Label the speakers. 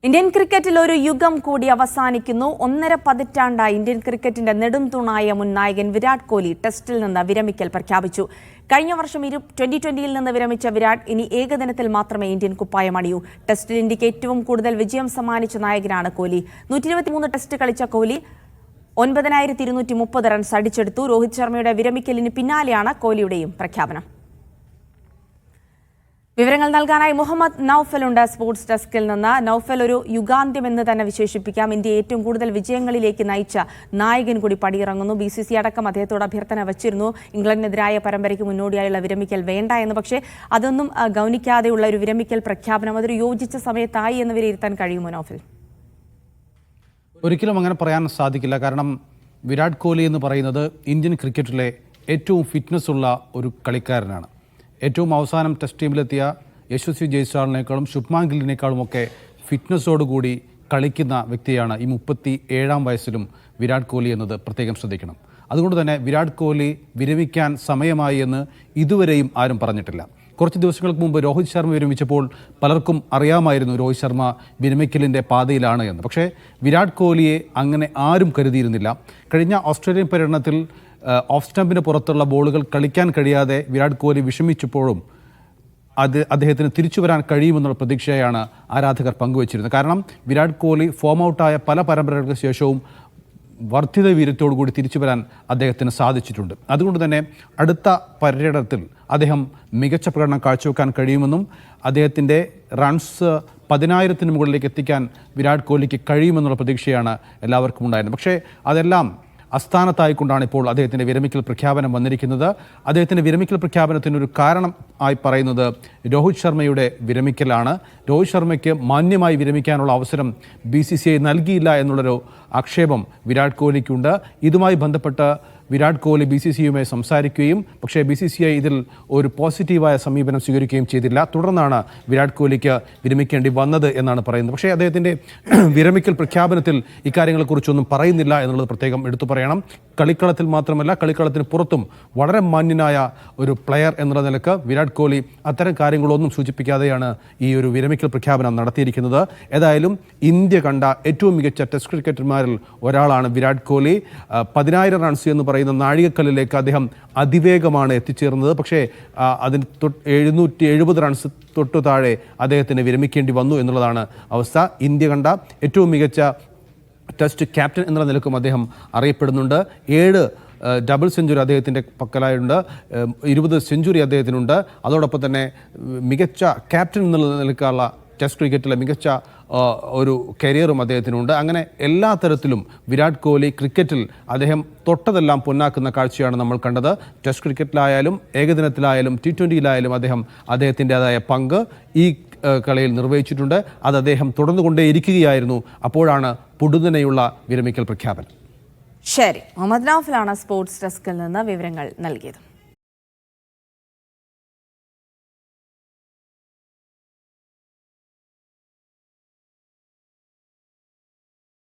Speaker 1: Indian ക്രിക്കറ്റിൽ ഒരു യുഗം കൂടി അവസാനിക്കുന്നു. 1.5 പതിറ്റാണ്ടായി ഇന്ത്യൻ ക്രിക്കറ്റിന്റെ നെടുംതൂണായ മുൻ നായകൻ വിരാട് കോഹ്ലി ടെസ്റ്റിൽ നിന്ന് വിരമിക്കൽ പ്രഖ്യാപിച്ചു. കഴിഞ്ഞ വർഷം 2020-ൽ നിന്ന് വിരമിച്ച വിരാട് ഇനി ഏകദിനത്തിൽ മാത്രമേ ഇന്ത്യൻ കുപ്പായം അണിയൂ. ടെസ്റ്റിൽ ഇന്ത്യക്ക് ഏറ്റവും കൂടുതൽ വിജയം സമ്മാനിച്ച നായകനാണ് കോഹ്ലി. 123 ടെസ്റ്റ് കളിച്ച കോഹ്ലി 9230 റൺസ് അടിച്ചെടുത്തു. രോഹിത് ശർമ്മയുടെ വിരമിക്കലിന് പിന്നാലെയാണ് കോഹ്ലിയുടെയും പ്രഖ്യാപനം. വിവരങ്ങൾ നൽകാനായി മുഹമ്മദ് നൌഫലുണ്ട് സ്പോർട്സ് ഡെസ്കിൽ നിന്ന്. നൌഫൽ, ഒരു യുഗാന്ത്യമെന്ന് തന്നെ വിശേഷിപ്പിക്കാം. ഇന്ത്യ ഏറ്റവും കൂടുതൽ വിജയങ്ങളിലേക്ക് നയിച്ച നായകൻ കൂടി പടിയിറങ്ങുന്നു. BCCI അടക്കം അദ്ദേഹത്തോട് അഭ്യർത്ഥന വച്ചിരുന്നു ഇംഗ്ലണ്ടിനെതിരായ പരമ്പരയ്ക്ക് മുന്നോടിയായുള്ള വിരമിക്കൽ വേണ്ട എന്ന്. പക്ഷേ അതൊന്നും ഗൗനിക്കാതെയുള്ള ഒരു വിരമിക്കൽ പ്രഖ്യാപനം അതൊരു യോജിച്ച സമയത്തായി എന്ന് വിലയിരുത്താൻ കഴിയുമോ നൌഫൽ?
Speaker 2: ഒരിക്കലും അങ്ങനെ പറയാൻ സാധിക്കില്ല. കാരണം വിരാട് കോഹ്ലി എന്ന് പറയുന്നത് ഇന്ത്യൻ ക്രിക്കറ്റിലെ ഏറ്റവും ഫിറ്റ്നസ് ഉള്ള ഒരു കളിക്കാരനാണ്. ഏറ്റവും അവസാനം ടെസ്റ്റ് ടീമിലെത്തിയ യശസ്വി ജയ്സ്വാളിനേക്കാളും ശുഭ്മാൻ ഗില്ലിനേക്കാളുമൊക്കെ ഫിറ്റ്നസ്സോടുകൂടി കളിക്കുന്ന വ്യക്തിയാണ് ഈ 37-ാം വയസ്സിലും വിരാട് കോഹ്ലി എന്നത് പ്രത്യേകം ശ്രദ്ധിക്കണം. അതുകൊണ്ട് തന്നെ വിരാട് കോഹ്ലി വിരമിക്കാൻ സമയമായി എന്ന് ഇതുവരെയും ആരും പറഞ്ഞിട്ടില്ല. കുറച്ച് ദിവസങ്ങൾക്ക് മുമ്പ് രോഹിത് ശർമ്മ വിരമിച്ചപ്പോൾ പലർക്കും അറിയാമായിരുന്നു രോഹിത് ശർമ്മ വിരമിക്കലിൻ്റെ പാതയിലാണ് എന്ന്. പക്ഷേ വിരാട് കോഹ്ലിയെ അങ്ങനെ ആരും കരുതിയിരുന്നില്ല. കഴിഞ്ഞ ഓസ്ട്രേലിയൻ പര്യടനത്തിൽ ഓഫ് സ്റ്റമ്പിന് പുറത്തുള്ള ബോളുകൾ കളിക്കാൻ കഴിയാതെ വിരാട് കോഹ്ലി വിഷമിച്ചപ്പോഴും അദ്ദേഹത്തിന് തിരിച്ചു വരാൻ കഴിയുമെന്നുള്ള പ്രതീക്ഷയാണ് ആരാധകർ പങ്കുവച്ചിരുന്നത്. കാരണം വിരാട് കോഹ്ലി ഫോം ഔട്ടായ പല പരമ്പരകൾക്ക് ശേഷവും വർദ്ധിത വീര്യത്തോടുകൂടി തിരിച്ചു വരാൻ അദ്ദേഹത്തിന് സാധിച്ചിട്ടുണ്ട്. അതുകൊണ്ട് തന്നെ അടുത്ത പര്യടനത്തിൽ അദ്ദേഹം മികച്ച പ്രകടനം കാഴ്ചവെക്കാൻ കഴിയുമെന്നും അദ്ദേഹത്തിൻ്റെ റൺസ് 10,000-ന് മുകളിലേക്ക് എത്തിക്കാൻ വിരാട് കോഹ്ലിക്ക് കഴിയുമെന്നുള്ള പ്രതീക്ഷയാണ് എല്ലാവർക്കും ഉണ്ടായിരുന്നത്. പക്ഷേ അതെല്ലാം അസ്ഥാനത്തായിക്കൊണ്ടാണ് ഇപ്പോൾ അദ്ദേഹത്തിൻ്റെ വിരമിക്കൽ പ്രഖ്യാപനം വന്നിരിക്കുന്നത്. അദ്ദേഹത്തിൻ്റെ വിരമിക്കൽ പ്രഖ്യാപനത്തിനൊരു കാരണം ആയി പറയുന്നത് രോഹിത് ശർമ്മയുടെ വിരമിക്കലാണ്. രോഹിത് ശർമ്മയ്ക്ക് മാന്യമായി വിരമിക്കാനുള്ള അവസരം BCCI നൽകിയില്ല എന്നുള്ളൊരു ആക്ഷേപം വിരാട് കോഹ്ലിക്കുണ്ട്. ഇതുമായി ബന്ധപ്പെട്ട് വിരാട് കോഹ്ലി BCCIയുമായി സംസാരിക്കുകയും പക്ഷേ BCCI ഇതിൽ ഒരു പോസിറ്റീവായ സമീപനം സ്വീകരിക്കുകയും ചെയ്തില്ല. തുടർന്നാണ് വിരാട് കോഹ്ലിക്ക് വിരമിക്കേണ്ടി വന്നത് എന്നാണ് പറയുന്നത്. പക്ഷേ അദ്ദേഹത്തിൻ്റെ വിരമിക്കൽ പ്രഖ്യാപനത്തിൽ ഇക്കാര്യങ്ങളെക്കുറിച്ചൊന്നും പറയുന്നില്ല എന്നുള്ളത് പ്രത്യേകം എടുത്തു പറയണം. കളിക്കളത്തിൽ മാത്രമല്ല കളിക്കളത്തിന് പുറത്തും വളരെ മാന്യനായ ഒരു പ്ലെയർ എന്നുള്ള നിലക്ക് വിരാട് കോഹ്ലി അത്തരം കാര്യങ്ങളൊന്നും സൂചിപ്പിക്കാതെയാണ് ഈ ഒരു വിരമിക്കൽ പ്രഖ്യാപനം നടത്തിയിരിക്കുന്നത്. ഏതായാലും ഇന്ത്യ കണ്ട ഏറ്റവും മികച്ച ടെസ്റ്റ് ക്രിക്കറ്റർമാരിൽ ഒരാളാണ് വിരാട് കോഹ്ലി. 10,000 റൺസ് എന്ന് പറയുന്ന നാഴികക്കല്ലിലേക്ക് അദ്ദേഹം അതിവേഗമാണ് എത്തിച്ചേർന്നത്. പക്ഷേ അതിന് 770 റൺസ് തൊട്ടു താഴെ അദ്ദേഹത്തിന് വിരമിക്കേണ്ടി വന്നു എന്നുള്ളതാണ് അവസ്ഥ. ഇന്ത്യ കണ്ട ഏറ്റവും മികച്ച ടെസ്റ്റ് ക്യാപ്റ്റൻ എന്ന നിലക്കും അദ്ദേഹം അറിയപ്പെടുന്നുണ്ട്. 7 ഡബിൾ സെഞ്ചുറി അദ്ദേഹത്തിൻ്റെ പക്കലായുണ്ട്. 20 സെഞ്ചുറി അദ്ദേഹത്തിനുണ്ട്. അതോടൊപ്പം തന്നെ മികച്ച ക്യാപ്റ്റൻ എന്നുള്ള നിലക്കുള്ള ടെസ്റ്റ് ക്രിക്കറ്റിലെ മികച്ച ഒരു കരിയറും അദ്ദേഹത്തിനുണ്ട്. അങ്ങനെ എല്ലാ തരത്തിലും വിരാട് കോഹ്ലി ക്രിക്കറ്റിൽ അദ്ദേഹം തൊട്ടതെല്ലാം പൊന്നാക്കുന്ന കാഴ്ചയാണ് നമ്മൾ കണ്ടത്. ടെസ്റ്റ് ക്രിക്കറ്റിലായാലും ഏകദിനത്തിലായാലും T20-യിലായാലും അദ്ദേഹത്തിൻ്റെതായ പങ്ക് ഈ കളിയിൽ നിർവഹിച്ചിട്ടുണ്ട്. അത് അദ്ദേഹം തുടർന്നുകൊണ്ടേയിരിക്കുകയായിരുന്നു. അപ്പോഴാണ് പൊടുന്നനെയുള്ള വിരമിക്കൽ പ്രഖ്യാപനം.
Speaker 1: ശരി, മുഹമ്മദ് നൌഫലാണ് സ്പോർട്സ് ഡെസ്കിൽ നിന്ന് വിവരങ്ങൾ നൽകിയത്.